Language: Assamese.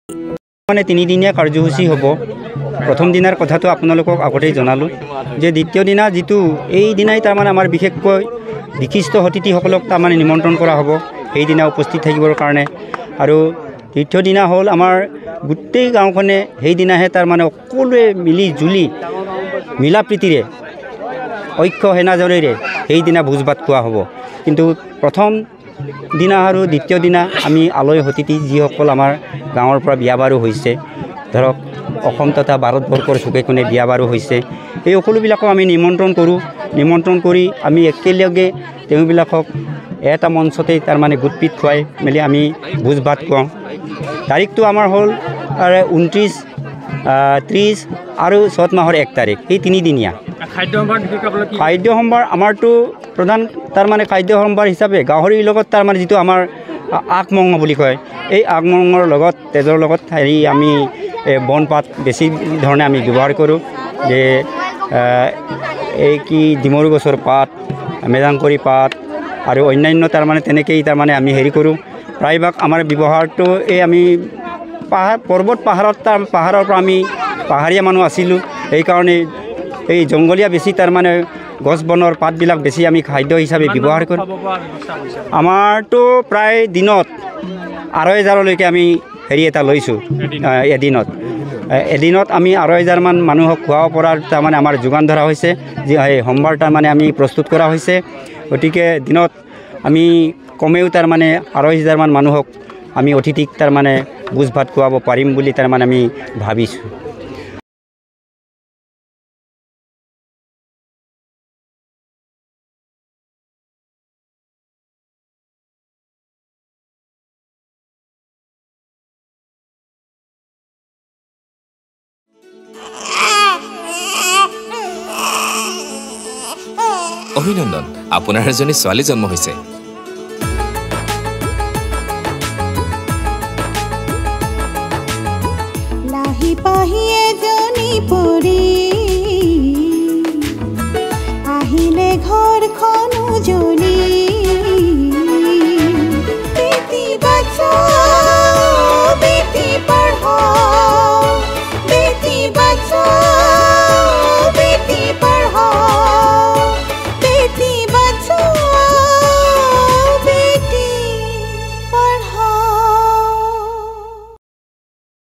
মানে 3 দিনীয়া কাৰ্যসূচী হ'ব। প্ৰথম দিনাৰ কথাটো আপোনালোকক আগতেই জনালোঁ যে দ্বিতীয় দিনা যিটো এই দিনাই তাৰমানে আমাৰ বিশেষকৈ বিশিষ্ট অতিথিসকলক তাৰমানে নিমন্ত্ৰণ কৰা হ'ব সেইদিনা উপস্থিত থাকিবৰ কাৰণে। আৰু তৃতীয় দিনা হ'ল আমাৰ গোটেই গাঁওখনে সেইদিনাহে তাৰমানে সকলোৱে মিলি জুলি মিলা প্ৰীতিৰে ঐক্য সেনাজৰেৰে সেইদিনা ভোজ ভাত খোৱা হ'ব। কিন্তু প্ৰথম দিনা আৰু দ্বিতীয় দিনা আমি আলহী অতিথি যিসকল আমাৰ গাঁৱৰ পৰা বিয়া বাৰু হৈছে, ধৰক অসম তথা ভাৰতবৰ্ষৰ চুকে কোণে বিয়া বাৰু হৈছে, এই সকলোবিলাকক আমি নিমন্ত্ৰণ কৰোঁ। নিমন্ত্ৰণ কৰি আমি একেলগে তেওঁবিলাকক এটা মঞ্চতে তাৰমানে গোটপিট খুৱাই মেলি আমি ভোজ ভাত খুৱাওঁ। তাৰিখটো আমাৰ হ'ল 29, 30 আৰু চ'ত মাহৰ 1 তাৰিখ, এই 3 দিনীয়া। খাদ্য সম্ভাৰ আমাৰতো প্ৰধান তাৰমানে খাদ্য সম্ভাৰ হিচাপে গাহৰিৰ লগত তাৰমানে যিটো আমাৰ আগমঙহ বুলি কয়, এই আগমঙৰ লগত তেজৰ লগত আমি বনপাত বেছি ধৰণে আমি ব্যৱহাৰ কৰোঁ। যে এই কি ডিমৰু গছৰ পাত, মেজাংকৰি পাত আৰু অন্যান্য তাৰমানে তেনেকেই তাৰমানে আমি হেৰি কৰোঁ। প্ৰায়ভাগ আমাৰ ব্যৱহাৰটো এই আমি পৰ্বত পাহাৰৰ পৰা আমি পাহাৰীয়া মানুহ আছিলোঁ, সেইকাৰণে এই জংঘলীয়া বেছি তাৰমানে গছ বনৰ পাতবিলাক বেছি আমি খাদ্য হিচাপে ব্যৱহাৰ কৰোঁ। আমাৰতো প্ৰায় দিনত 2,500লৈকে আমি হেৰি এটা লৈছোঁ। এদিনত আমি 2,500 মান মানুহক খুৱাব পৰাৰ তাৰমানে আমাৰ যোগান ধৰা হৈছে, যি সম্ভাৰ তাৰমানে আমি প্ৰস্তুত কৰা হৈছে। গতিকে দিনত আমি কমেও তাৰমানে 2,500 মান মানুহক আমি অতিথিক তাৰমানে ভোজ ভাত খুৱাব পাৰিম বুলি তাৰমানে আমি ভাবিছোঁ। অভিনন্দন, আপোনাৰ এজনী ছোৱালী জন্ম হৈছে। লাহি পাহি এজনী পৰি আহিলে ঘৰখন উজলি।